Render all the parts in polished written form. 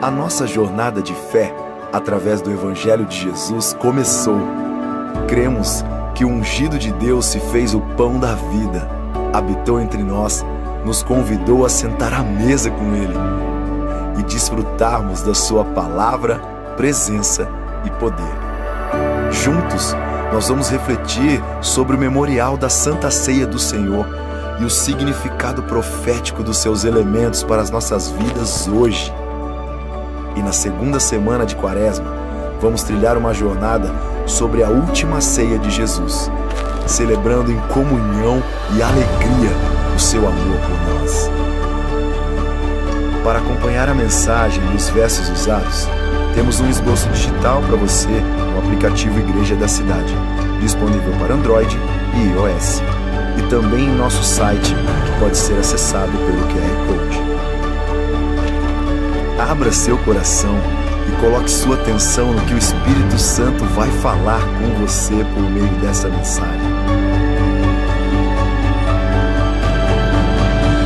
A nossa jornada de fé, através do Evangelho de Jesus, começou. Cremos que o ungido de Deus se fez o pão da vida, habitou entre nós, nos convidou a sentar à mesa com Ele e desfrutarmos da Sua palavra, presença e poder. Juntos, nós vamos refletir sobre o memorial da Santa Ceia do Senhor e o significado profético dos seus elementos para as nossas vidas hoje. E na segunda semana de Quaresma, vamos trilhar uma jornada sobre a última ceia de Jesus, celebrando em comunhão e alegria o seu amor por nós. Para acompanhar a mensagem e os versos usados, temos um esboço digital para você no aplicativo Igreja da Cidade, disponível para Android e iOS, e também em nosso site, que pode ser acessado pelo QR Code. Abra seu coração e coloque sua atenção no que o Espírito Santo vai falar com você por meio dessa mensagem.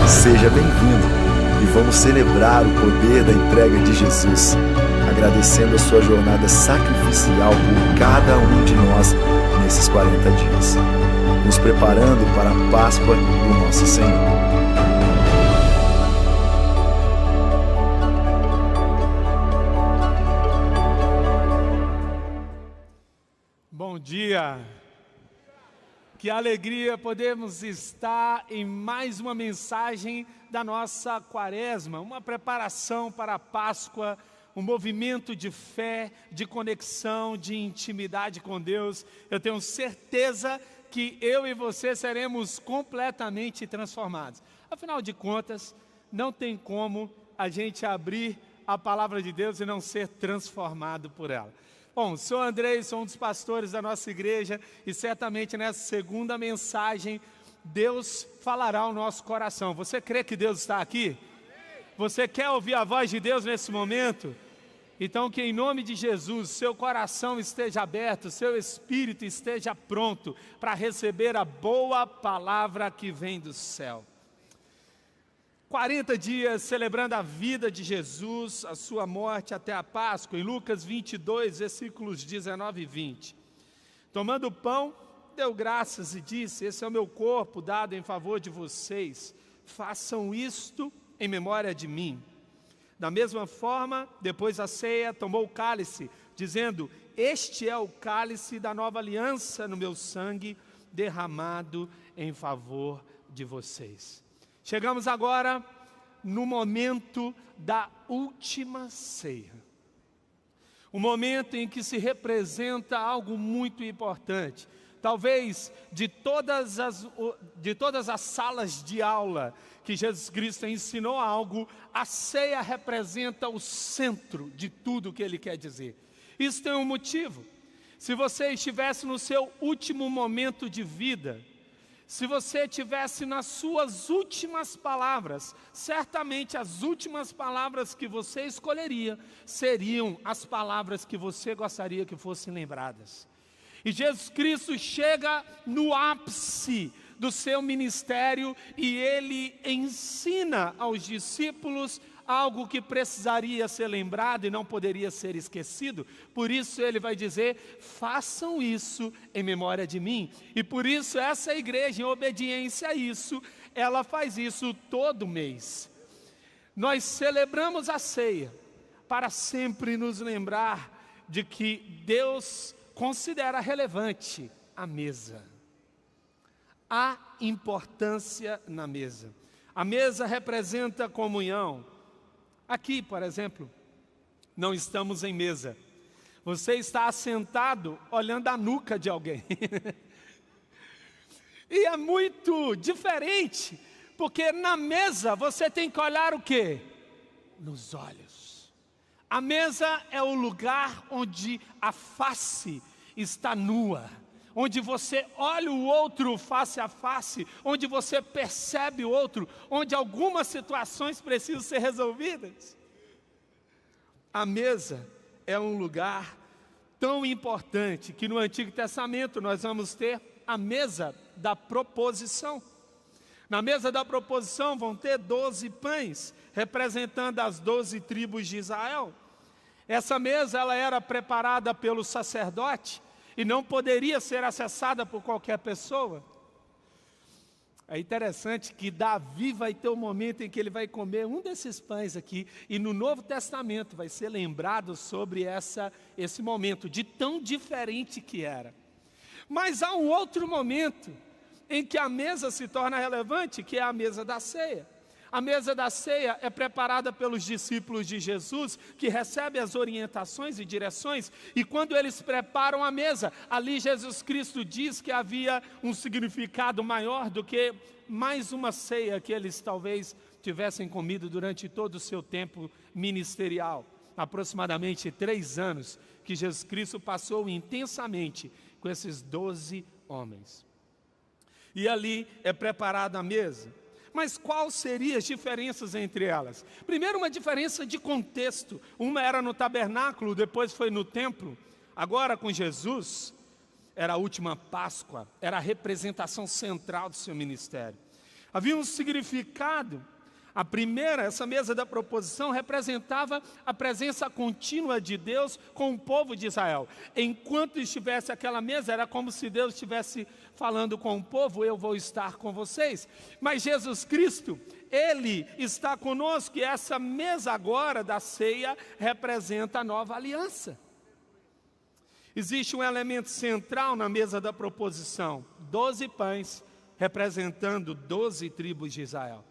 Seja bem-vindo e vamos celebrar o poder da entrega de Jesus, agradecendo a sua jornada sacrificial por cada um de nós nesses 40 dias, nos preparando para a Páscoa do nosso Senhor. Bom dia! Que alegria podemos estar em mais uma mensagem da nossa Quaresma, uma preparação para a Páscoa, um movimento de fé, de conexão, de intimidade com Deus. Eu tenho certeza que eu e você seremos completamente transformados. Afinal de contas, não tem como a gente abrir a palavra de Deus e não ser transformado por ela. Bom, sou Andrei, sou um dos pastores da nossa igreja e certamente nessa segunda mensagem Deus falará ao nosso coração. Você crê que Deus está aqui? Você quer ouvir a voz de Deus nesse momento? Então que em nome de Jesus, seu coração esteja aberto, seu espírito esteja pronto para receber a boa palavra que vem do céu. 40 dias celebrando a vida de Jesus, a sua morte até a Páscoa, em Lucas 22, versículos 19 e 20. Tomando o pão, deu graças e disse: esse é o meu corpo dado em favor de vocês, façam isto em memória de mim. Da mesma forma, depois da ceia, tomou o cálice, dizendo: este é o cálice da nova aliança no meu sangue, derramado em favor de vocês. Chegamos agora no momento da última ceia. O momento em que se representa algo muito importante. Talvez de todas as salas de aula que Jesus Cristo ensinou algo, a ceia representa o centro de tudo que Ele quer dizer. Isso tem um motivo. Se você estivesse no seu último momento de vida, se você estivesse nas suas últimas palavras, certamente as últimas palavras que você escolheria seriam as palavras que você gostaria que fossem lembradas. E Jesus Cristo chega no ápice do seu ministério e Ele ensina aos discípulos algo que precisaria ser lembrado e não poderia ser esquecido. Por isso Ele vai dizer: façam isso em memória de mim. E por isso essa igreja, em obediência a isso, ela faz isso todo mês. Nós celebramos a ceia para sempre nos lembrar de que Deus considera relevante a mesa. Há importância na mesa. A mesa representa comunhão. Aqui, por exemplo, não estamos em mesa. Você está assentado olhando a nuca de alguém. E é muito diferente, porque na mesa você tem que olhar o quê? Nos olhos. A mesa é o lugar onde a face está nua, onde você olha o outro face a face, onde você percebe o outro, onde algumas situações precisam ser resolvidas. A mesa é um lugar tão importante que no Antigo Testamento nós vamos ter a mesa da proposição. Na mesa da proposição vão ter 12 pães, representando as 12 tribos de Israel. Essa mesa ela era preparada pelo sacerdote e não poderia ser acessada por qualquer pessoa. É interessante que Davi vai ter um momento em que ele vai comer um desses pães aqui, e no Novo Testamento vai ser lembrado sobre esse momento, de tão diferente que era. Mas há um outro momento em que a mesa se torna relevante, que é a mesa da ceia. A mesa da ceia é preparada pelos discípulos de Jesus, que recebem as orientações e direções, e quando eles preparam a mesa, ali Jesus Cristo diz que havia um significado maior do que mais uma ceia que eles talvez tivessem comido durante todo o seu tempo ministerial. Aproximadamente 3 anos que Jesus Cristo passou intensamente com esses 12 homens. E ali é preparada a mesa. Mas quais seriam as diferenças entre elas? Primeiro, uma diferença de contexto. Uma era no tabernáculo, depois foi no templo. Agora com Jesus, era a última Páscoa, era a representação central do seu ministério. Havia um significado. A primeira, essa mesa da proposição, representava a presença contínua de Deus com o povo de Israel. Enquanto estivesse aquela mesa, era como se Deus estivesse falando com o povo: eu vou estar com vocês. Mas Jesus Cristo, Ele está conosco, e essa mesa agora da ceia representa a nova aliança. Existe um elemento central na mesa da proposição: 12 pães, representando 12 tribos de Israel.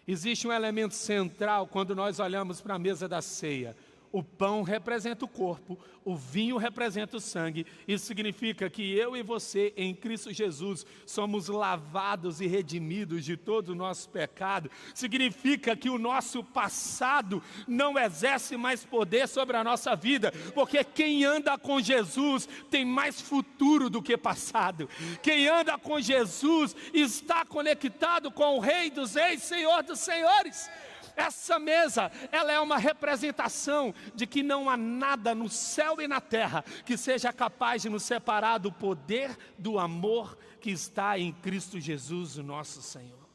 Existe um elemento central quando nós olhamos para a mesa da ceia: o pão representa o corpo, o vinho representa o sangue. Isso significa que eu e você, em Cristo Jesus, somos lavados e redimidos de todo o nosso pecado. Significa que o nosso passado não exerce mais poder sobre a nossa vida, porque quem anda com Jesus tem mais futuro do que passado. Quem anda com Jesus está conectado com o Rei dos Reis, Senhor dos Senhores. Essa mesa, ela é uma representação de que não há nada no céu e na terra que seja capaz de nos separar do poder do amor que está em Cristo Jesus, o nosso Senhor.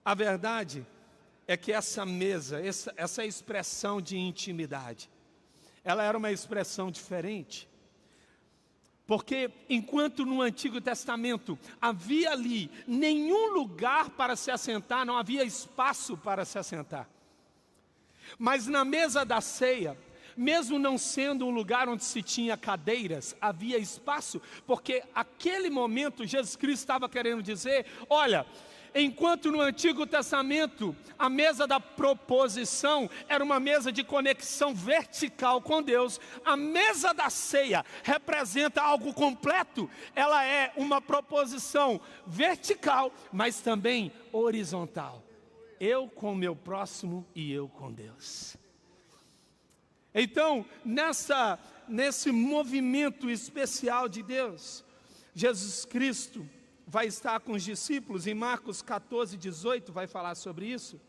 A verdade é que essa mesa, essa expressão de intimidade, ela era uma expressão diferente. Porque enquanto no Antigo Testamento havia ali nenhum lugar para se assentar, não havia espaço para se assentar. Mas na mesa da ceia, mesmo não sendo um lugar onde se tinha cadeiras, havia espaço, porque aquele momento Jesus Cristo estava querendo dizer: olha, enquanto no Antigo Testamento a mesa da proposição era uma mesa de conexão vertical com Deus, a mesa da ceia representa algo completo. Ela é uma proposição vertical, mas também horizontal. Eu com o meu próximo e eu com Deus. Então, nesse movimento especial de Deus, Jesus Cristo vai estar com os discípulos. Em Marcos 14, 18 vai falar sobre isso.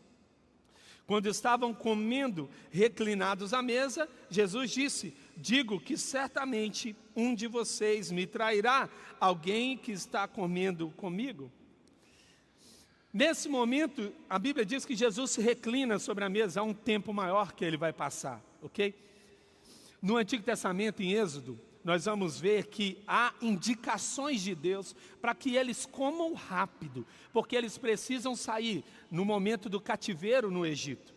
Quando estavam comendo reclinados à mesa, Jesus disse: digo que certamente um de vocês me trairá, alguém que está comendo comigo. Nesse momento, a Bíblia diz que Jesus se reclina sobre a mesa. Há um tempo maior que ele vai passar, ok? No Antigo Testamento, em Êxodo, nós vamos ver que há indicações de Deus para que eles comam rápido, porque eles precisam sair no momento do cativeiro no Egito.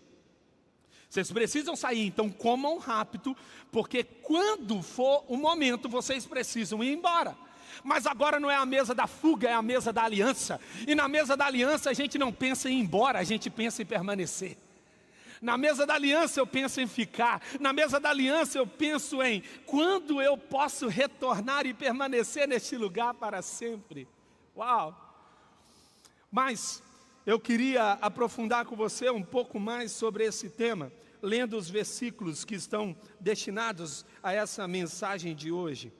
Vocês precisam sair, então comam rápido, porque quando for o momento, vocês precisam ir embora. Mas agora não é a mesa da fuga, é a mesa da aliança. E na mesa da aliança a gente não pensa em ir embora, a gente pensa em permanecer. Na mesa da aliança eu penso em ficar. Na mesa da aliança eu penso em quando eu posso retornar e permanecer neste lugar para sempre. Uau! Mas eu queria aprofundar com você um pouco mais sobre esse tema, lendo os versículos que estão destinados a essa mensagem de hoje.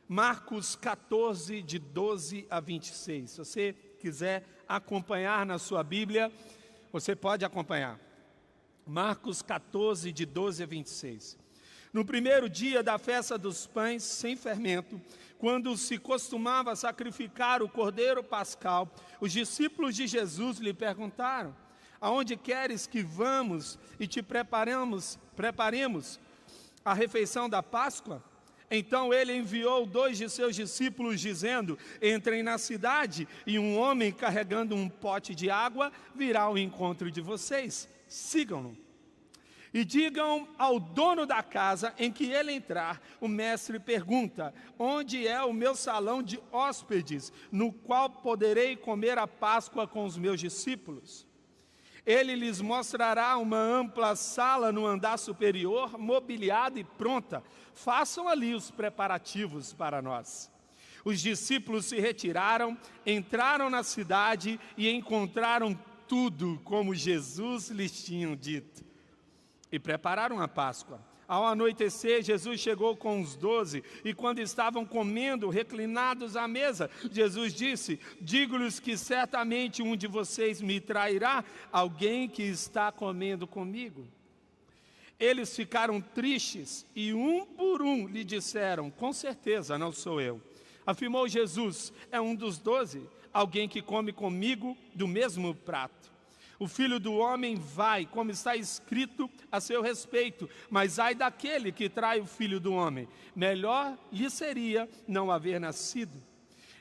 Marcos 14, de 12 a 26. Se você quiser acompanhar na sua Bíblia, você pode acompanhar. Marcos 14, de 12 a 26. No primeiro dia da festa dos pães sem fermento, quando se costumava sacrificar o cordeiro pascal, os discípulos de Jesus lhe perguntaram: aonde queres que vamos e te preparemos a refeição da Páscoa? Então ele enviou 2 de seus discípulos, dizendo: entrem na cidade, e um homem carregando um pote de água virá ao encontro de vocês. Sigam-no. E digam ao dono da casa em que ele entrar: o mestre pergunta: onde é o meu salão de hóspedes, no qual poderei comer a Páscoa com os meus discípulos? Ele lhes mostrará uma ampla sala no andar superior, mobiliada e pronta. Façam ali os preparativos para nós. Os discípulos se retiraram, entraram na cidade e encontraram tudo como Jesus lhes tinha dito. E prepararam a Páscoa. Ao anoitecer, Jesus chegou com os 12, e quando estavam comendo, reclinados à mesa, Jesus disse: digo-lhes que certamente um de vocês me trairá, alguém que está comendo comigo. Eles ficaram tristes, e um por um lhe disseram: com certeza não sou eu. Afirmou Jesus: é um dos 12, alguém que come comigo do mesmo prato. O Filho do Homem vai, como está escrito a seu respeito, mas ai daquele que trai o Filho do Homem. Melhor lhe seria não haver nascido.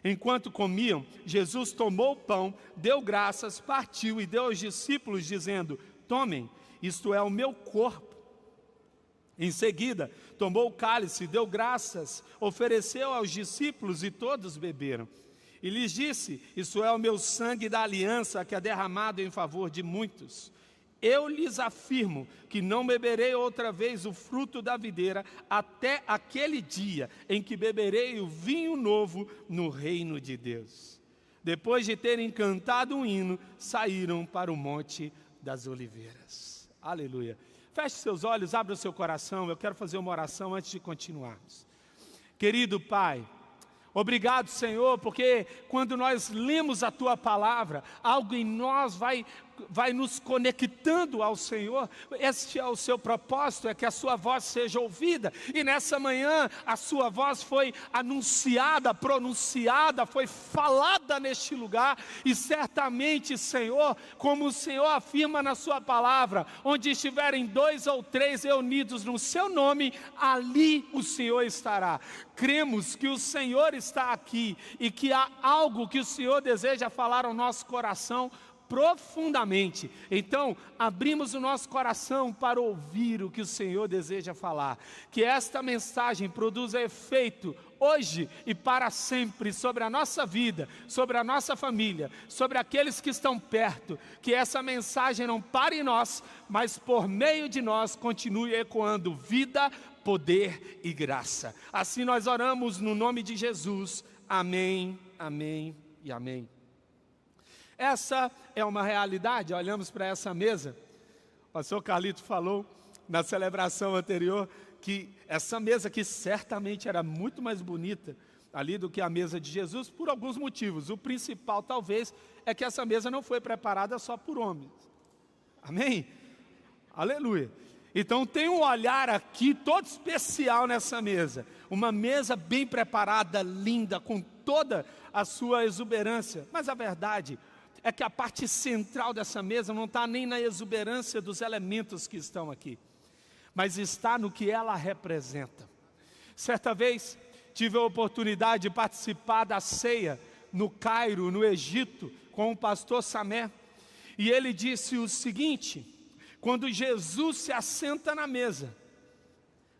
Enquanto comiam, Jesus tomou o pão, deu graças, partiu e deu aos discípulos, dizendo: tomem, isto é o meu corpo. Em seguida, tomou o cálice, deu graças, ofereceu aos discípulos e todos beberam. E lhes disse: isso é o meu sangue da aliança, que é derramado em favor de muitos. Eu lhes afirmo que não beberei outra vez o fruto da videira, até aquele dia em que beberei o vinho novo no reino de Deus. Depois de terem cantado um hino, saíram para o Monte das Oliveiras. Aleluia. Feche seus olhos, abra o seu coração. Eu quero fazer uma oração antes de continuarmos. Querido Pai, obrigado, Senhor, porque quando nós lemos a Tua palavra, algo em nós vai nos conectando ao Senhor. Este é o seu propósito, é que a sua voz seja ouvida. E nessa manhã, a sua voz foi anunciada, pronunciada, foi falada neste lugar. E certamente, Senhor, como o Senhor afirma na sua palavra, onde estiverem 2 ou 3 reunidos no seu nome, ali o Senhor estará. Cremos que o Senhor está aqui e que há algo que o Senhor deseja falar ao nosso coração profundamente. Então, abrimos o nosso coração para ouvir o que o Senhor deseja falar. Que esta mensagem produza efeito hoje e para sempre sobre a nossa vida, sobre a nossa família, sobre aqueles que estão perto. Que essa mensagem não pare em nós, mas por meio de nós continue ecoando vida, poder e graça. Assim nós oramos no nome de Jesus. Amém, amém e amém. Essa é uma realidade. Olhamos para essa mesa. O pastor Carlito falou na celebração anterior que essa mesa que certamente era muito mais bonita ali do que a mesa de Jesus, por alguns motivos. O principal talvez é que essa mesa não foi preparada só por homens. Amém? Aleluia. Então tem um olhar aqui todo especial nessa mesa. Uma mesa bem preparada, linda, com toda a sua exuberância. Mas a verdade é que a parte central dessa mesa não está nem na exuberância dos elementos que estão aqui, mas está no que ela representa. Certa vez tive a oportunidade de participar da ceia no Cairo, no Egito, com o pastor Samé, e ele disse o seguinte: quando Jesus se assenta na mesa,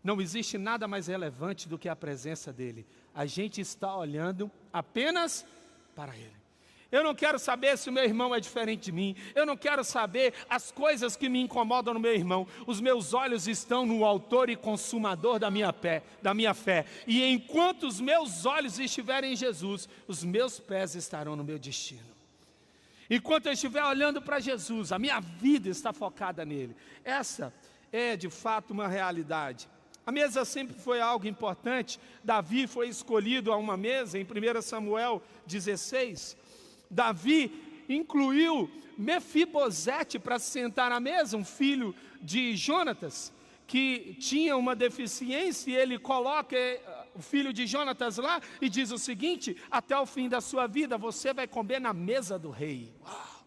não existe nada mais relevante do que a presença dele. A gente está olhando apenas para ele. Eu não quero saber se o meu irmão é diferente de mim. Eu não quero saber as coisas que me incomodam no meu irmão. Os meus olhos estão no autor e consumador da minha fé. E enquanto os meus olhos estiverem em Jesus, os meus pés estarão no meu destino. Enquanto eu estiver olhando para Jesus, a minha vida está focada nele. Essa é de fato uma realidade. A mesa sempre foi algo importante. Davi foi escolhido a uma mesa em 1 Samuel 16. Davi incluiu Mefibosete para se sentar à mesa, um filho de Jonatas, que tinha uma deficiência, e ele coloca o filho de Jonatas lá e diz o seguinte: até o fim da sua vida você vai comer na mesa do rei. Uau!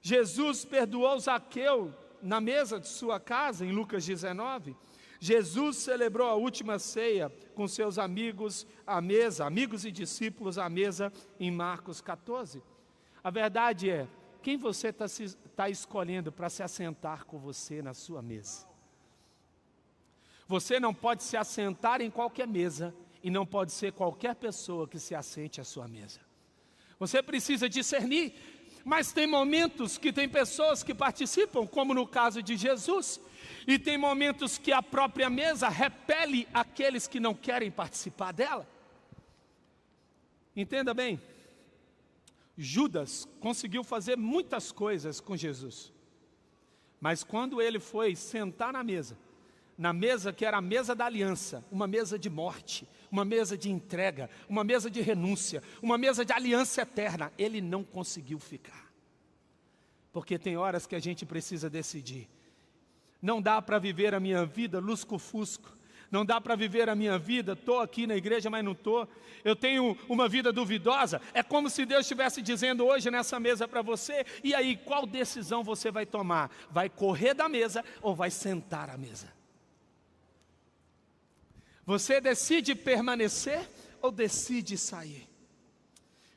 Jesus perdoou Zaqueu na mesa de sua casa, em Lucas 19. Jesus celebrou a última ceia com seus amigos à mesa, amigos e discípulos à mesa, em Marcos 14. A verdade é, quem você está escolhendo para se assentar com você na sua mesa? Você não pode se assentar em qualquer mesa, e não pode ser qualquer pessoa que se assente à sua mesa. Você precisa discernir, mas tem momentos que tem pessoas que participam, como no caso de Jesus, e tem momentos que a própria mesa repele aqueles que não querem participar dela. Entenda bem, Judas conseguiu fazer muitas coisas com Jesus, mas quando ele foi sentar na mesa que era a mesa da aliança, uma mesa de morte, uma mesa de entrega, uma mesa de renúncia, uma mesa de aliança eterna, ele não conseguiu ficar. Porque tem horas que a gente precisa decidir. Não dá para viver a minha vida lusco-fusco. Não dá para viver a minha vida, estou aqui na igreja, mas não estou. Eu tenho uma vida duvidosa. É como se Deus estivesse dizendo hoje nessa mesa para você: e aí, qual decisão você vai tomar? Vai correr da mesa ou vai sentar à mesa? Você decide permanecer ou decide sair?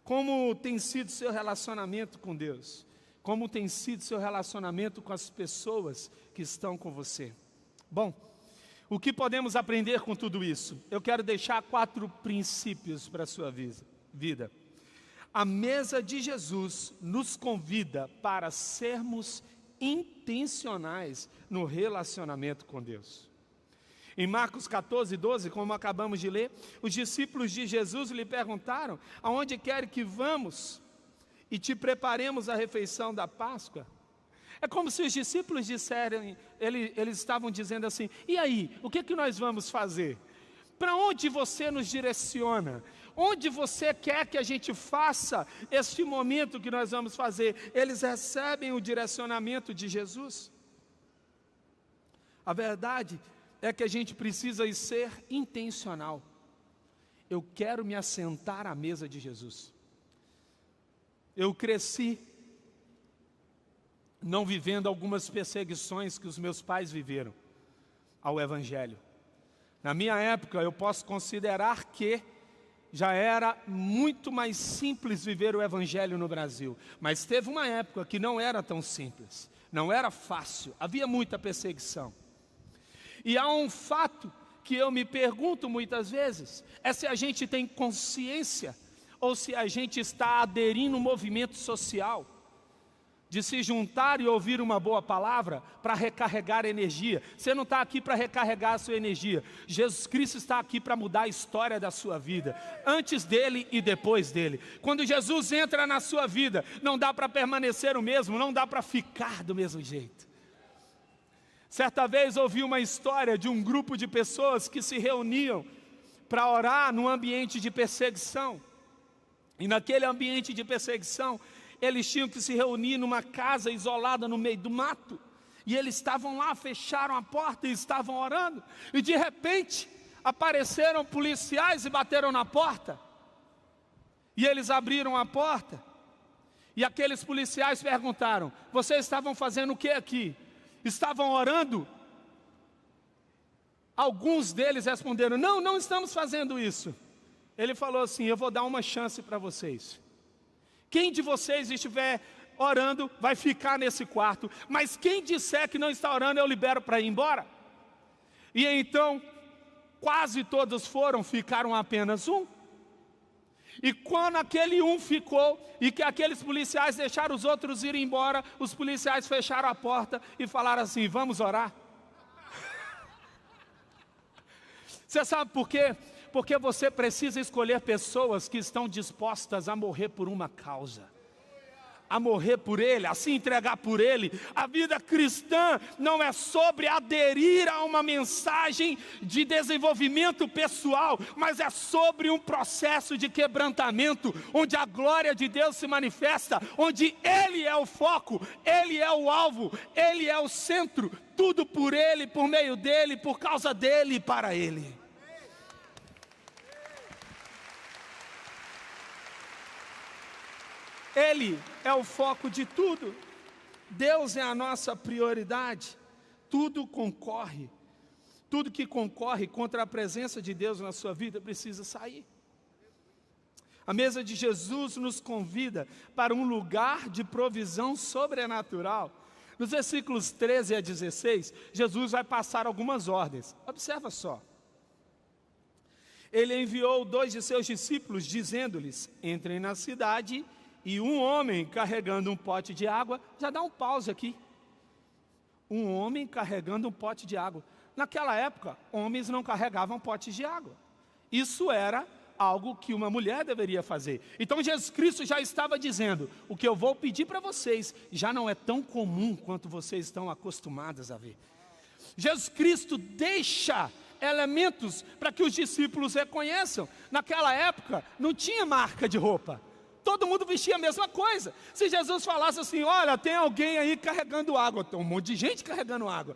Como tem sido seu relacionamento com Deus? Como tem sido seu relacionamento com as pessoas que estão com você? Bom, o que podemos aprender com tudo isso? Eu quero deixar 4 princípios para a sua vida. A mesa de Jesus nos convida para sermos intencionais no relacionamento com Deus. Em Marcos 14, 12, como acabamos de ler, os discípulos de Jesus lhe perguntaram: aonde quer que vamos e te preparemos a refeição da Páscoa? É como se os discípulos disserem, eles estavam dizendo assim: e aí, o que nós vamos fazer? Para onde você nos direciona? Onde você quer que a gente faça este momento que nós vamos fazer? Eles recebem o direcionamento de Jesus. A verdade é que a gente precisa ser intencional. Eu quero me assentar à mesa de Jesus. Eu cresci não vivendo algumas perseguições que os meus pais viveram ao Evangelho. Na minha época, eu posso considerar que já era muito mais simples viver o Evangelho no Brasil. Mas teve uma época que não era tão simples, não era fácil, havia muita perseguição. E há um fato que eu me pergunto muitas vezes, é se a gente tem consciência ou se a gente está aderindo a um movimento social de se juntar e ouvir uma boa palavra para recarregar energia. Você não está aqui para recarregar a sua energia. Jesus Cristo está aqui para mudar a história da sua vida, antes dele e depois dele. Quando Jesus entra na sua vida, não dá para permanecer o mesmo, não dá para ficar do mesmo jeito. Certa vez ouvi uma história de um grupo de pessoas que se reuniam para orar num ambiente de perseguição. E naquele ambiente de perseguição, eles tinham que se reunir numa casa isolada no meio do mato. E eles estavam lá, fecharam a porta e estavam orando. E de repente, apareceram policiais e bateram na porta. E eles abriram a porta. E aqueles policiais perguntaram: vocês estavam fazendo o que aqui? Estavam orando? Alguns deles responderam: não estamos fazendo isso. Ele falou assim: eu vou dar uma chance para vocês. Quem de vocês estiver orando vai ficar nesse quarto, mas quem disser que não está orando eu libero para ir embora. E então quase todos foram, ficaram apenas um. E quando aquele um ficou e que aqueles policiais deixaram os outros ir embora, os policiais fecharam a porta e falaram assim: vamos orar. Você sabe por quê? Porque você precisa escolher pessoas que estão dispostas a morrer por uma causa. a morrer por Ele, a se entregar por Ele. A vida cristã não é sobre aderir a uma mensagem de desenvolvimento pessoal, mas é sobre um processo de quebrantamento, onde a glória de Deus se manifesta, onde Ele é o foco, Ele é o alvo, Ele é o centro, tudo por Ele, por meio dEle, por causa dEle e para Ele. Ele é o foco de tudo. Deus é a nossa prioridade. Tudo que concorre contra a presença de Deus na sua vida precisa sair. A mesa de Jesus nos convida para um lugar de provisão sobrenatural. Nos versículos 13 a 16, Jesus vai passar algumas ordens. Observa só. Ele enviou 2 de seus discípulos, dizendo-lhes: entrem na cidade, e um homem carregando um pote de água. Já dá um pause aqui. Um homem carregando um pote de água. Naquela época, homens não carregavam potes de água. Isso era algo que uma mulher deveria fazer. Então Jesus Cristo já estava dizendo: o que eu vou pedir para vocês já não é tão comum quanto vocês estão acostumados a ver. Jesus Cristo deixa elementos para que os discípulos reconheçam. Naquela época não tinha marca de roupa. Todo mundo vestia a mesma coisa. Se Jesus falasse assim: olha, tem alguém aí carregando água, tem um monte de gente carregando água.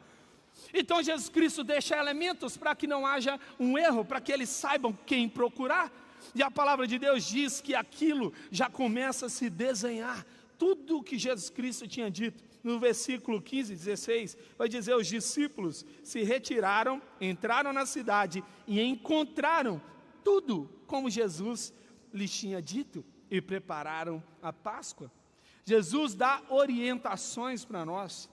Então Jesus Cristo deixa elementos para que não haja um erro, para que eles saibam quem procurar. E a palavra de Deus diz que aquilo já começa a se desenhar. Tudo o que Jesus Cristo tinha dito. No versículo 15 e 16, vai dizer: os discípulos se retiraram, entraram na cidade e encontraram tudo como Jesus lhes tinha dito. E prepararam a Páscoa. Jesus dá orientações para nós.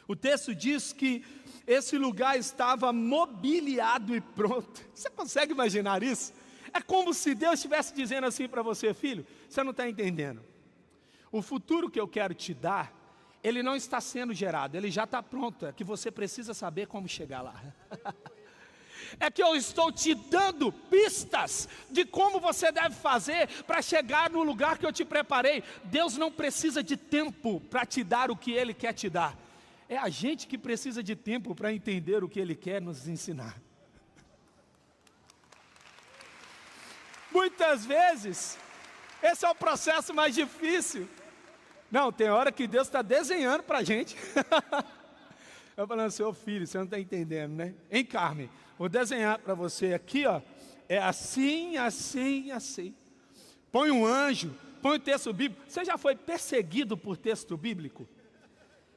O texto diz que esse lugar estava mobiliado e pronto. Você consegue imaginar isso? É como se Deus estivesse dizendo assim para você: filho, você não está entendendo. O futuro que eu quero te dar, ele não está sendo gerado, ele já está pronto. É que você precisa saber como chegar lá. É que eu estou te dando pistas de como você deve fazer para chegar no lugar que eu te preparei. Deus não precisa de tempo para te dar o que Ele quer te dar. É a gente que precisa de tempo para entender o que Ele quer nos ensinar. Muitas vezes, esse é o processo mais difícil. Não, tem hora que Deus está desenhando para a gente. Eu falando assim: ô filho, você não está entendendo, né? Hein, Carmen? Vou desenhar para você aqui, ó. É assim, assim, assim. Põe um anjo, põe o texto bíblico. Você já foi perseguido por texto bíblico?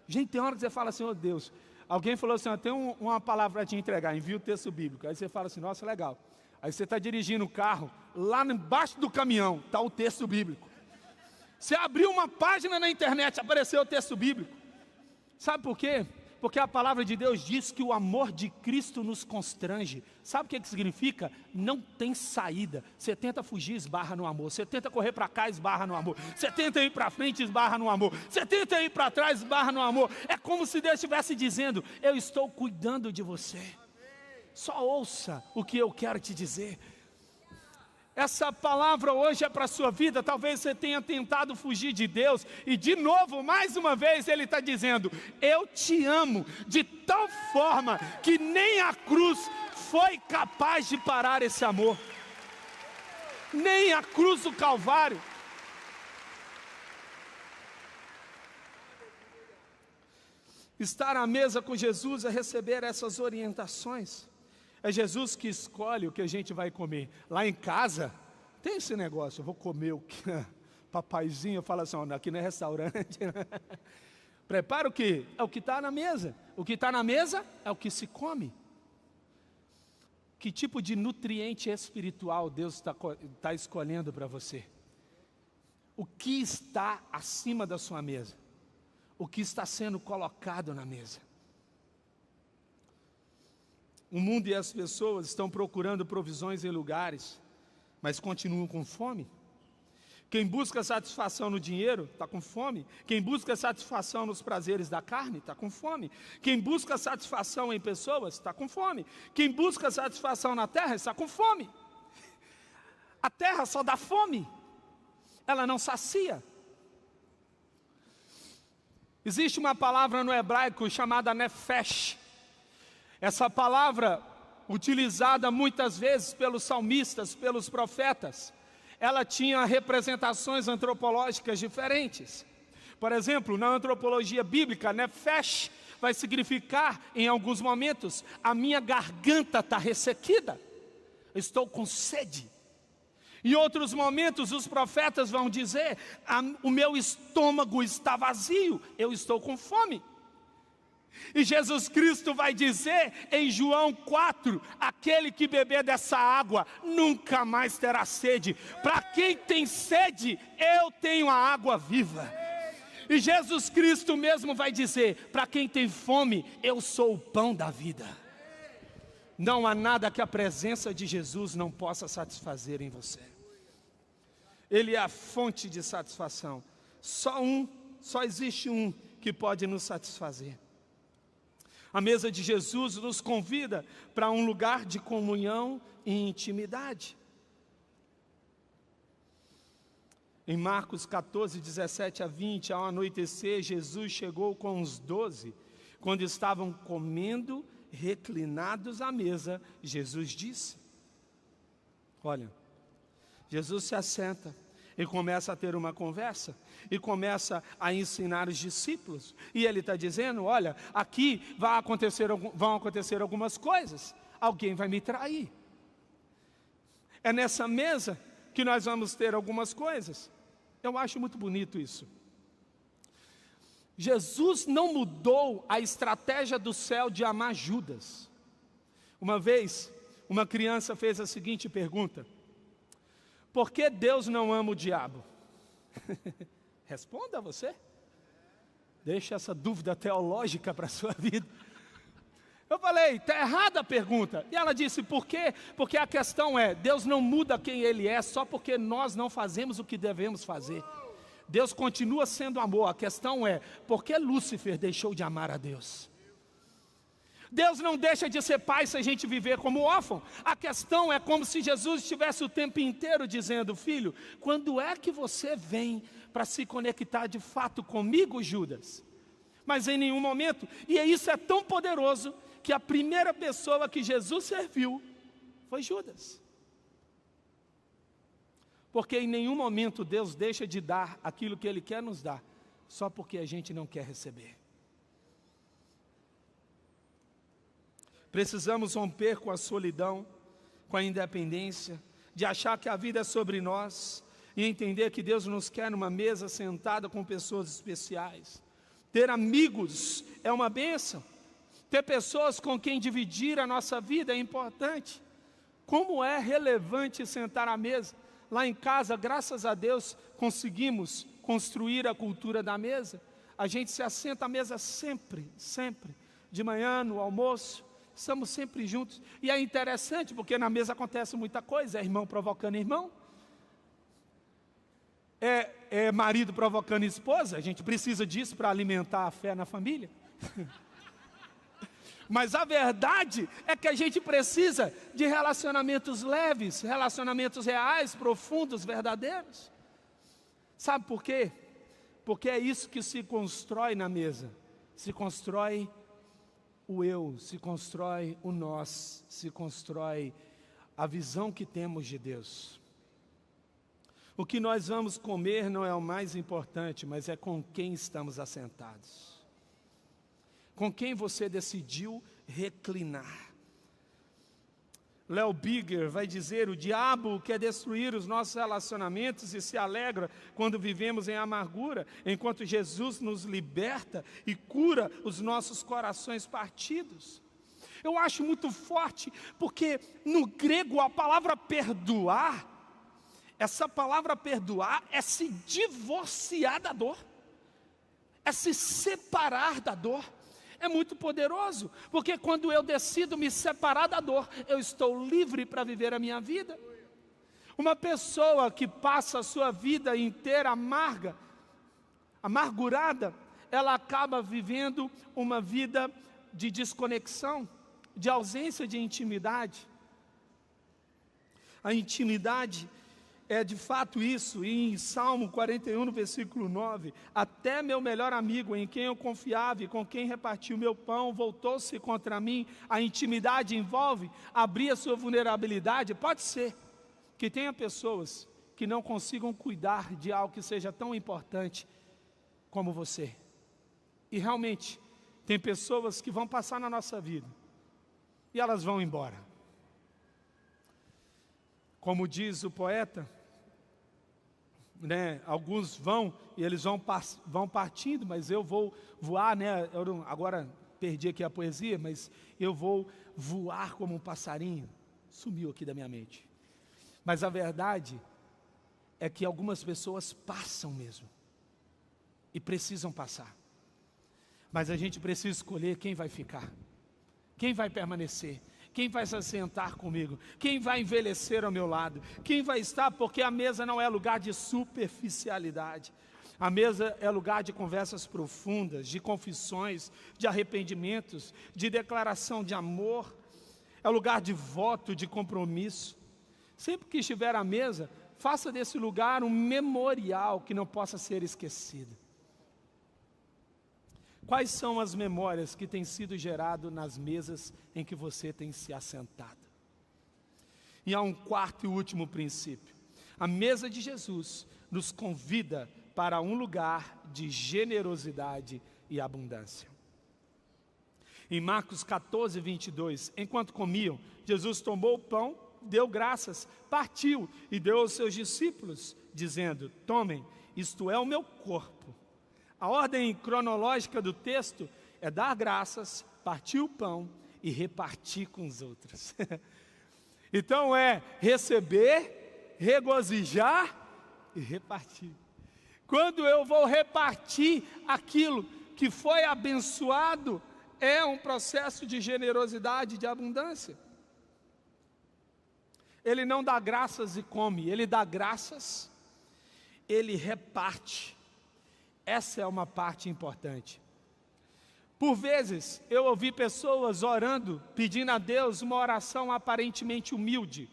Gente, tem hora que você fala assim: ô Deus, alguém falou assim: ó, tem uma palavra para te entregar, envia o texto bíblico. Aí você fala assim: nossa, legal. Aí você está dirigindo o carro, lá embaixo do caminhão está o texto bíblico. Você abriu uma página na internet, apareceu o texto bíblico. Sabe por quê? Porque a palavra de Deus diz que o amor de Cristo nos constrange. Sabe o que significa? Não tem saída. Você tenta fugir, esbarra no amor. Você tenta correr para cá, esbarra no amor. Você tenta ir para frente, esbarra no amor. Você tenta ir para trás, esbarra no amor. É como se Deus estivesse dizendo: eu estou cuidando de você. Só ouça o que eu quero te dizer. Essa palavra hoje é para a sua vida. Talvez você tenha tentado fugir de Deus, e de novo, mais uma vez, Ele está dizendo: eu te amo de tal forma que nem a cruz foi capaz de parar esse amor. Nem a cruz do Calvário. Estar à mesa com Jesus é receber essas orientações. É Jesus que escolhe o que a gente vai comer. Lá em casa, tem esse negócio: eu vou comer o que? Papaizinho fala assim: oh, aqui não é restaurante. Prepara o que? É o que está na mesa. O que está na mesa é o que se come. Que tipo de nutriente espiritual Deus está escolhendo para você? O que está acima da sua mesa? O que está sendo colocado na mesa? O mundo e as pessoas estão procurando provisões em lugares, mas continuam com fome. Quem busca satisfação no dinheiro, está com fome. Quem busca satisfação nos prazeres da carne, está com fome. Quem busca satisfação em pessoas, está com fome. Quem busca satisfação na terra, está com fome. A terra só dá fome, ela não sacia. Existe uma palavra no hebraico chamada nefesh. Essa palavra, utilizada muitas vezes pelos salmistas, pelos profetas, ela tinha representações antropológicas diferentes. Por exemplo, na antropologia bíblica, nefesh vai significar, em alguns momentos, a minha garganta está ressequida, eu estou com sede. Em outros momentos, os profetas vão dizer, o meu estômago está vazio, eu estou com fome. E Jesus Cristo vai dizer em João 4, aquele que beber dessa água nunca mais terá sede. Para quem tem sede, eu tenho a água viva. E Jesus Cristo mesmo vai dizer, para quem tem fome, eu sou o pão da vida. Não há nada que a presença de Jesus não possa satisfazer em você. Ele é a fonte de satisfação. Só existe um que pode nos satisfazer. A mesa de Jesus nos convida para um lugar de comunhão e intimidade. Em Marcos 14, 17 a 20, ao anoitecer, Jesus chegou com os 12. Quando estavam comendo, reclinados à mesa, Jesus disse: olha, Jesus se assenta e começa a ter uma conversa, e começa a ensinar os discípulos, e ele está dizendo, olha, aqui vão acontecer algumas coisas, alguém vai me trair, é nessa mesa que nós vamos ter algumas coisas. Eu acho muito bonito isso. Jesus não mudou a estratégia do céu de amar Judas. Uma vez, uma criança fez a seguinte pergunta: por que Deus não ama o diabo? Responda você. Deixa essa dúvida teológica para a sua vida. Eu falei, está errada a pergunta. E ela disse, por quê? Porque a questão é, Deus não muda quem Ele é só porque nós não fazemos o que devemos fazer. Deus continua sendo amor. A questão é, por que Lúcifer deixou de amar a Deus? Deus não deixa de ser pai se a gente viver como órfão. A questão é como se Jesus estivesse o tempo inteiro dizendo, filho, quando é que você vem para se conectar de fato comigo, Judas? Mas em nenhum momento. E isso é tão poderoso que a primeira pessoa que Jesus serviu foi Judas. Porque em nenhum momento Deus deixa de dar aquilo que Ele quer nos dar, só porque a gente não quer receber. Precisamos romper com a solidão, com a independência, de achar que a vida é sobre nós, e entender que Deus nos quer numa mesa sentada com pessoas especiais. Ter amigos é uma bênção. Ter pessoas com quem dividir a nossa vida é importante. Como é relevante sentar à mesa? Lá em casa, graças a Deus, conseguimos construir a cultura da mesa. A gente se assenta à mesa sempre, sempre. De manhã, no almoço, estamos sempre juntos. E é interessante, porque na mesa acontece muita coisa. É irmão provocando irmão. É marido provocando esposa. A gente precisa disso para alimentar a fé na família. Mas a verdade é que a gente precisa de relacionamentos leves, relacionamentos reais, profundos, verdadeiros. Sabe por quê? Porque é isso que se constrói na mesa. Se constrói o eu, se constrói o nós, se constrói a visão que temos de Deus. O que nós vamos comer não é o mais importante, mas é com quem estamos assentados. Com quem você decidiu reclinar. Léo Bigger vai dizer, o diabo quer destruir os nossos relacionamentos e se alegra quando vivemos em amargura, enquanto Jesus nos liberta e cura os nossos corações partidos. Eu acho muito forte, porque no grego a palavra perdoar, essa palavra perdoar é se divorciar da dor, é se separar da dor. É muito poderoso, porque quando eu decido me separar da dor, eu estou livre para viver a minha vida. Uma pessoa que passa a sua vida inteira amargurada, ela acaba vivendo uma vida de desconexão, de ausência de intimidade. A intimidade é de fato isso. E em Salmo 41, no versículo 9, até meu melhor amigo, em quem eu confiava e com quem reparti o meu pão, voltou-se contra mim. A intimidade envolve abrir a sua vulnerabilidade. Pode ser que tenha pessoas que não consigam cuidar de algo que seja tão importante como você. E realmente, tem pessoas que vão passar na nossa vida e elas vão embora. Como diz o poeta, né, alguns vão e eles vão partindo, mas eu vou voar, né? Agora perdi aqui a poesia, mas eu vou voar como um passarinho. Sumiu aqui da minha mente. Mas a verdade é que algumas pessoas passam mesmo e precisam passar. Mas a gente precisa escolher quem vai ficar, quem vai permanecer, quem vai se assentar comigo, quem vai envelhecer ao meu lado, quem vai estar, porque a mesa não é lugar de superficialidade. A mesa é lugar de conversas profundas, de confissões, de arrependimentos, de declaração de amor. É lugar de voto, de compromisso. Sempre que estiver à mesa, faça desse lugar um memorial que não possa ser esquecido. Quais são as memórias que têm sido geradas nas mesas em que você tem se assentado? E há um quarto e último princípio. A mesa de Jesus nos convida para um lugar de generosidade e abundância. Em Marcos 14, 22, enquanto comiam, Jesus tomou o pão, deu graças, partiu e deu aos seus discípulos, dizendo: tomem, isto é o meu corpo. A ordem cronológica do texto é dar graças, partir o pão e repartir com os outros. Então é receber, regozijar e repartir. Quando eu vou repartir aquilo que foi abençoado, é um processo de generosidade, de abundância. Ele não dá graças e come, ele dá graças, ele reparte. Essa é uma parte importante. Por vezes, eu ouvi pessoas orando, pedindo a Deus uma oração aparentemente humilde,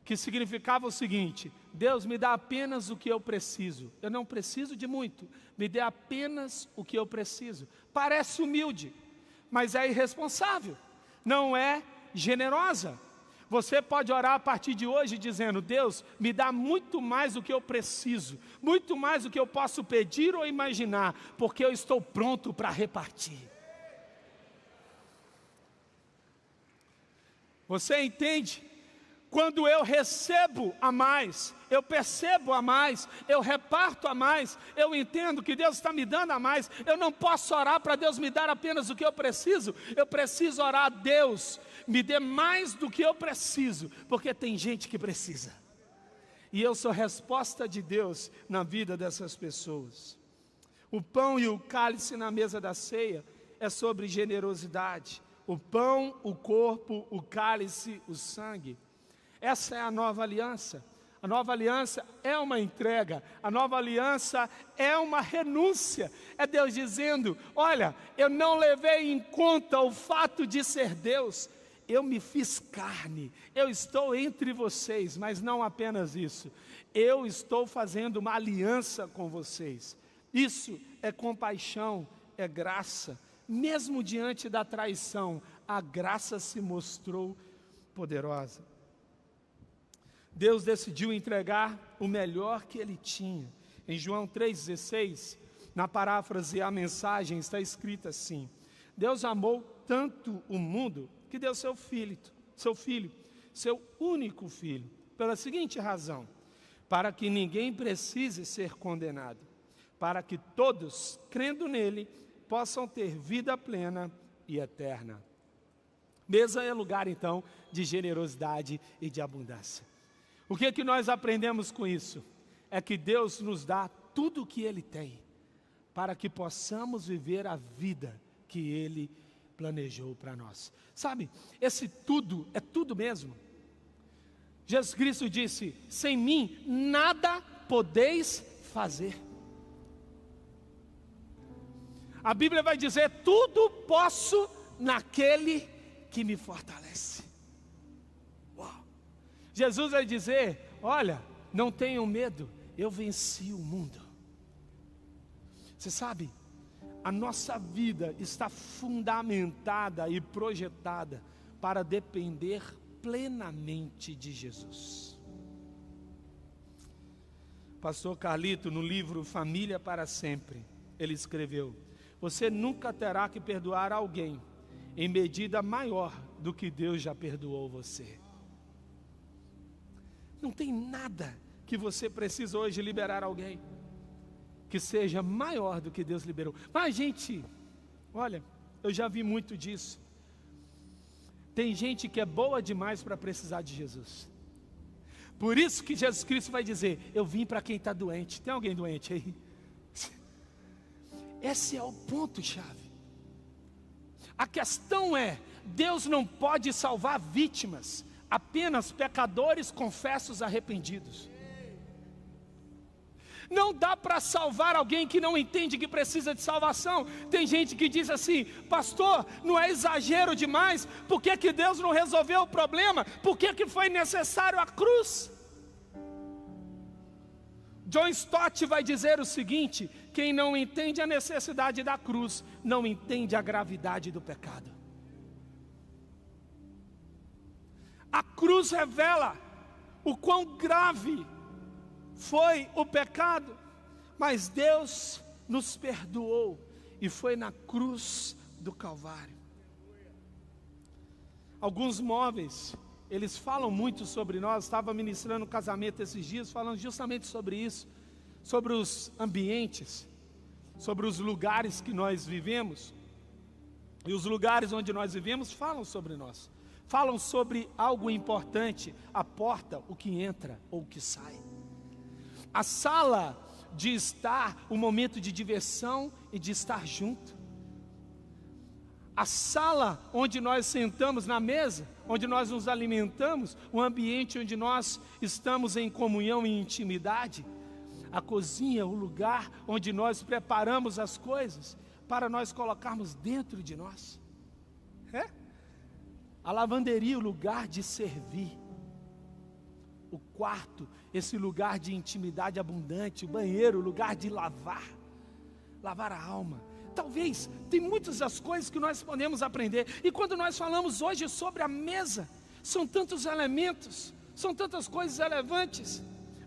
que significava o seguinte: Deus, me dá apenas o que eu preciso. Eu não preciso de muito, me dê apenas o que eu preciso. Parece humilde, mas é irresponsável, não é generosa. Você pode orar a partir de hoje dizendo: Deus, me dá muito mais do que eu preciso, muito mais do que eu posso pedir ou imaginar, porque eu estou pronto para repartir. Você entende? Quando eu recebo a mais, eu percebo a mais, eu reparto a mais, eu entendo que Deus está me dando a mais. Eu não posso orar para Deus me dar apenas o que eu preciso orar a Deus, me dê mais do que eu preciso, porque tem gente que precisa. E eu sou resposta de Deus na vida dessas pessoas. O pão e o cálice na mesa da ceia é sobre generosidade. O pão, o corpo, o cálice, o sangue. Essa é a nova aliança. A nova aliança é uma entrega, a nova aliança é uma renúncia. É Deus dizendo: olha, eu não levei em conta o fato de ser Deus, eu me fiz carne, eu estou entre vocês, mas não apenas isso, eu estou fazendo uma aliança com vocês. Isso é compaixão, é graça. Mesmo diante da traição, a graça se mostrou poderosa. Deus decidiu entregar o melhor que Ele tinha. Em João 3,16, na paráfrase a mensagem está escrita assim: Deus amou tanto o mundo que deu seu filho, seu único filho, pela seguinte razão: para que ninguém precise ser condenado, para que todos, crendo nele, possam ter vida plena e eterna. Mesa é lugar então de generosidade e de abundância. O que é que nós aprendemos com isso? É que Deus nos dá tudo o que Ele tem, para que possamos viver a vida que Ele planejou para nós. Sabe, esse tudo é tudo mesmo. Jesus Cristo disse: sem mim nada podeis fazer. A Bíblia vai dizer: tudo posso naquele que me fortalece. Jesus vai dizer: olha, não tenham medo, eu venci o mundo. Você sabe, a nossa vida está fundamentada e projetada para depender plenamente de Jesus. Pastor Carlito, no livro Família para Sempre, ele escreveu: você nunca terá que perdoar alguém em medida maior do que Deus já perdoou você. Não tem nada que você precisa hoje liberar alguém que seja maior do que Deus liberou. Mas, gente, olha, eu já vi muito disso. Tem gente que é boa demais para precisar de Jesus. Por isso que Jesus Cristo vai dizer: eu vim para quem está doente. Tem alguém doente aí? Esse é o ponto-chave. A questão é, Deus não pode salvar vítimas, apenas pecadores confessos arrependidos. Não dá para salvar alguém que não entende que precisa de salvação. Tem gente que diz assim: pastor, não é exagero demais? Por que que Deus não resolveu o problema? Por que que foi necessário a cruz? John Stott vai dizer o seguinte: quem não entende a necessidade da cruz, não entende a gravidade do pecado. A cruz revela o quão grave foi o pecado, mas Deus nos perdoou e foi na cruz do Calvário. Alguns móveis, eles falam muito sobre nós. Estava ministrando um casamento esses dias, falando justamente sobre isso, sobre os ambientes, sobre os lugares que nós vivemos. E os lugares onde nós vivemos falam sobre nós, falam sobre algo importante: a porta, o que entra ou o que sai. A sala de estar, o momento de diversão e de estar junto. A sala onde nós sentamos na mesa, onde nós nos alimentamos, o ambiente onde nós estamos em comunhão e intimidade. A cozinha, o lugar onde nós preparamos as coisas para nós colocarmos dentro de nós. A lavanderia, o lugar de servir. O quarto, esse lugar de intimidade abundante. O banheiro, o lugar de lavar a alma. Talvez, tem muitas das coisas que nós podemos aprender. E quando nós falamos hoje sobre a mesa, são tantos elementos, são tantas coisas relevantes.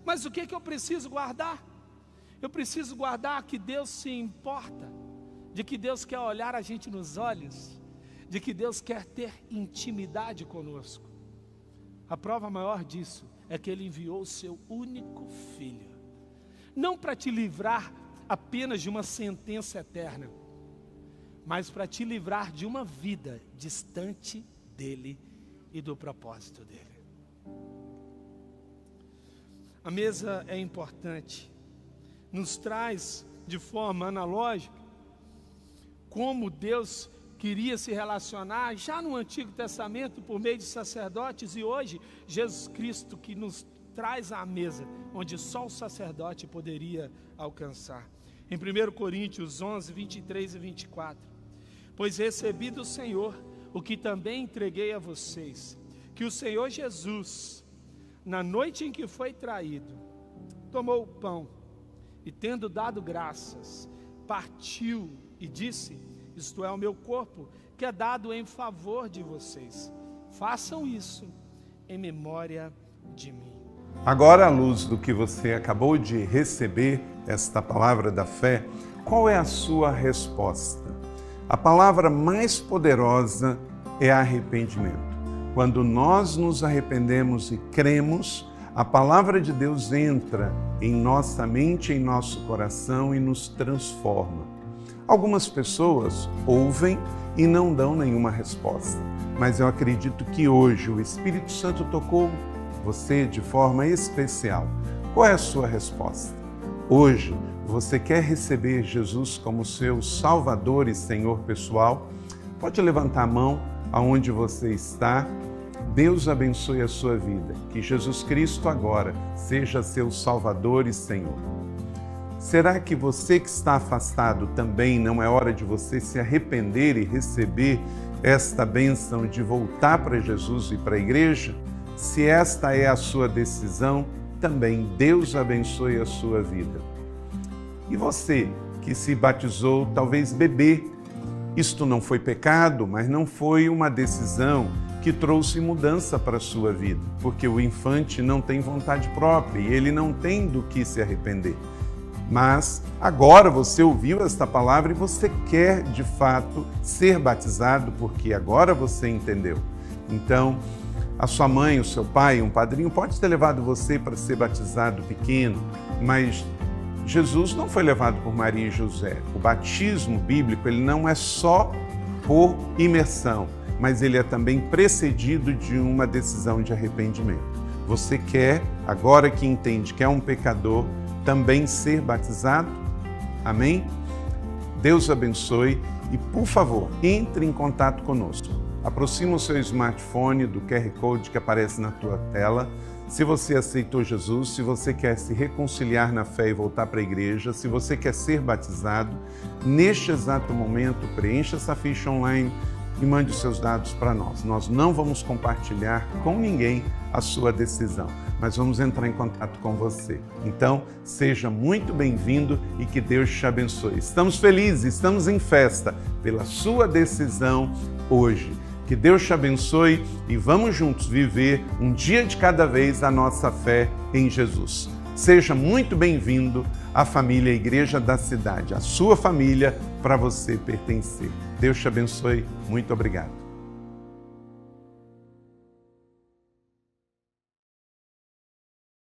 Mas o que eu preciso guardar? Eu preciso guardar que Deus se importa, de que Deus quer olhar a gente nos olhos, de que Deus quer ter intimidade conosco. A prova maior disso é que Ele enviou o seu único Filho, não para te livrar apenas de uma sentença eterna, mas para te livrar de uma vida distante dEle e do propósito dEle. A mesa é importante, nos traz de forma analógica como Deus queria se relacionar já no Antigo Testamento por meio de sacerdotes, e hoje Jesus Cristo que nos traz à mesa onde só o sacerdote poderia alcançar. Em 1 Coríntios 11, 23 e 24: pois recebi do Senhor o que também entreguei a vocês, que o Senhor Jesus, na noite em que foi traído, tomou o pão e, tendo dado graças, partiu e disse: isto é o meu corpo, que é dado em favor de vocês. Façam isso em memória de mim. Agora, à luz do que você acabou de receber, esta palavra da fé, qual é a sua resposta? A palavra mais poderosa é arrependimento. Quando nós nos arrependemos e cremos, a palavra de Deus entra em nossa mente, em nosso coração e nos transforma. Algumas pessoas ouvem e não dão nenhuma resposta, mas eu acredito que hoje o Espírito Santo tocou você de forma especial. Qual é a sua resposta? Hoje, você quer receber Jesus como seu Salvador e Senhor pessoal? Pode levantar a mão aonde você está. Deus abençoe a sua vida. Que Jesus Cristo agora seja seu Salvador e Senhor. Será que você que está afastado também não é hora de você se arrepender e receber esta bênção de voltar para Jesus e para a igreja? Se esta é a sua decisão, também Deus abençoe a sua vida. E você que se batizou, talvez bebê, isto não foi pecado, mas não foi uma decisão que trouxe mudança para a sua vida, porque o infante não tem vontade própria e ele não tem do que se arrepender. Mas agora você ouviu esta palavra e você quer de fato ser batizado, porque agora você entendeu. Então, a sua mãe, o seu pai, um padrinho pode ter levado você para ser batizado pequeno, mas Jesus não foi levado por Maria e José. O batismo bíblico, ele não é só por imersão, mas ele é também precedido de uma decisão de arrependimento. Você quer, agora que entende que é um pecador, também ser batizado? Amém? Deus abençoe e, por favor, entre em contato conosco. Aproxima o seu smartphone do QR Code que aparece na tua tela. Se você aceitou Jesus, se você quer se reconciliar na fé e voltar para a igreja, se você quer ser batizado, neste exato momento, preencha essa ficha online e mande os seus dados para nós. Nós não vamos compartilhar com ninguém a sua decisão, mas vamos entrar em contato com você. Então, seja muito bem-vindo e que Deus te abençoe. Estamos felizes, estamos em festa pela sua decisão hoje. Que Deus te abençoe e vamos juntos viver um dia de cada vez a nossa fé em Jesus. Seja muito bem-vindo à família Igreja da Cidade, a sua família para você pertencer. Deus te abençoe. Muito obrigado.